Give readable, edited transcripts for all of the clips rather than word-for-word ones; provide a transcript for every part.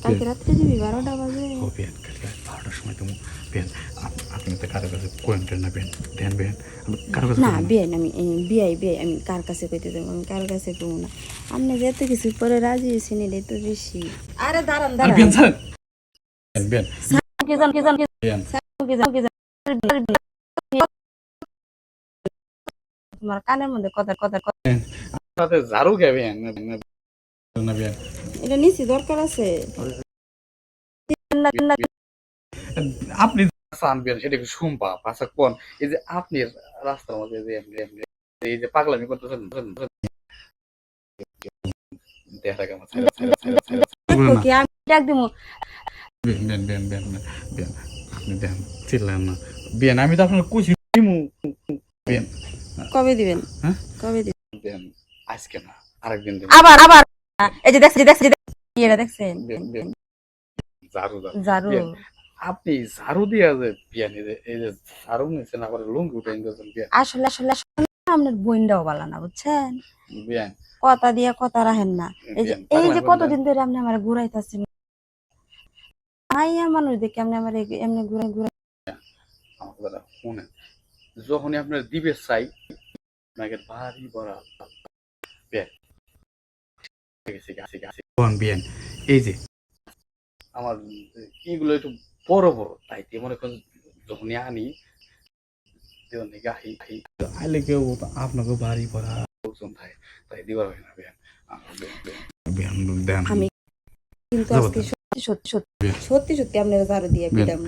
কালকে রাত্রে দিবি 12টা বাজে ও বেন কালকে 12টার সময় তুমি বেন আপনি তো কারো কাছে কোয়েন্টেন না বেন ধ্যান বেন কারো কাছে না বিয়াই আমি বিয়াই আমি কার কাছে কইতে দেবো আমি কার কাছে কমু না আপনি যেতে কিছু পরে রাজি হয়েছেন এটাই তো বেশি আরে দাঁড়ান বেন দাঁড়ান বেন বেন তোমার কানের মধ্যে কথা কথা কথা সাথে ঝাড়ু খাবেন না বেন এটা নিছি দরকার আছে আপনি আনবেন এটা কি সম্ভব আচ্ছা কোন এই যে আপনি রাস্তার মধ্যে যে এই যে পাগলামি করতেছেন দেখা গেল দেখো কি আমি ডাক দিমু বেন বেন বেন বেন আপনি দেন চিল্লেন না বেন আমি তো আপনার কুচি বেন কবে দিবেন হ্যাঁ কবে দিবেন বেন আজকে না আরেকদিন দিন আবার আবার এই যে দেখছেন এটা দেখছেন ঝাড়ু জারু আপনি ঝাড়ু দিয়া যে বিয়ান এই যে ঝাড়ু নিচ্ছেন আবার লুঙ্গি উঠে নিতেছেন বিয়ান আসলে আসলে আপনার বইন্ডাও বালা না বুঝছেন বিয়ান কথা দিয়া কথা রাখেন না এই যে কতদিন ধরে আপনি আমার ঘুরাইতেছেন আইয়া মানুষ দেখে আপনি আমার এমনি ঘুরাই ঘুরাই আমার কথা শুনেন যখনই আপনার দিবে চাই আপনাকে ভারী বড় বিয়ান বিয়ান এই যে আমার এগুলো একটু বড় বড় তাই মনে করেন যখনই আনি আইলে কেউ আপনাকে বাড়ি পড়া ওজন থাকে তাই দিবার হয় না দেন আমি কিন্তু আজকে সত্যি সত্যি সত্যি সত্যি আপনার জারু দিয়ে দিলাম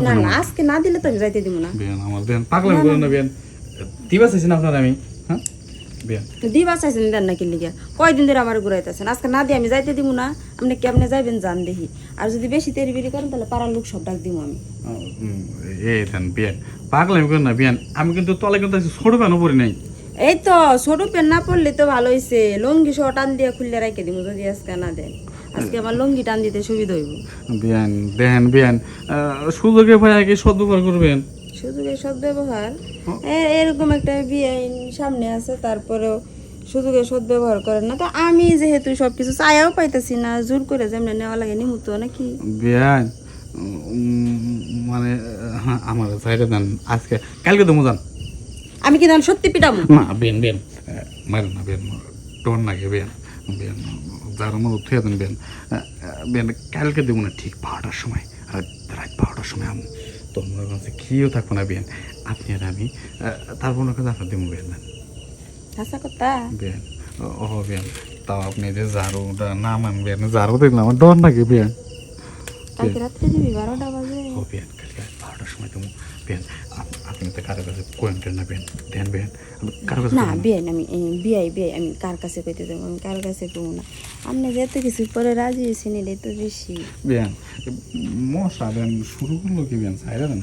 না না আজকে না দিলে তো আমি যাইতে দিব না বেন আমার বেন পাগলামি করেন না বেন দিবা চাইছেন আপনার আমি হ্যাঁ বেন দিবা চাইছেন দেন না কি লিগা কয়দিন ধরে আমার ঘুরাইতেছেন আজকে না দিয়ে আমি যাইতে দিব না আপনি কেমনে যাইবেন জান দেখি আর যদি বেশি তেরি বেরি করেন তাহলে পাড়ার লোক সব ডাক দিব আমি এই দেন বেন পাগলামি করেন না বেন আমি কিন্তু তলে কিন্তু ছোট প্যানও পরি নাই এই তো ছোট পেন না পড়লে তো ভালো হয়েছে লঙ্গি সহ টান দিয়ে খুললে রাখে দিব যদি আজকে না দেন আজকে আমার লঙ্গি টান দিতে সুবিধা হইব বেন দেন বেন সুযোগে ভাই আগে সদ্ব্যবহার করবেন সুযোগের সদ্ব্যবহার এরকম একটা বিয়ে সামনে আছে তারপরেও সুযোগের সদ্ব্যবহার করেন না তো আমি যেহেতু সবকিছু চাইয়াও পাইতেছি না জোর করে যেমন নেওয়া লাগে নিমুতো নাকি বেন মানে আমার সাইডে দেন আজকে কালকে তো মজান আমি কি সত্যি পিটামু না বেন বেন মারেন না বেন টোন নাকি বেন বেন যার মতো থুয়ে দেন বেন বেন কালকে দেবো না ঠিক 12টার সময় আর রাত 12টার সময় আমি তোর মনে কাছে খেয়েও থাকবো না বেন আপনি আর আমি তারপর মনে কাছে আপনার দেবো বেন হাসা কথা বেন ও বেন তাও আপনি যে ঝাড়ুটা না মানবেন ঝাড়ু দেখলাম আমার ডর নাকি বেন কালকে রাত্রে দিবি 12টা বাজে ও বেন কালকে 12টার সময় তুমি বেন আপনি তো কারো কাছে কোয়েন্টেন না বেন ধ্যান বেন কারো কাছে না আমি বিয়াই আমি কার কাছে কইতে দেবো আমি কার কাছে কমু না আপনি যেতে কিছু পরে রাজি হয়েছেন এটাই তো বেশি বেন মশা বেন শুরু করলো কি বেন সাইরা দেন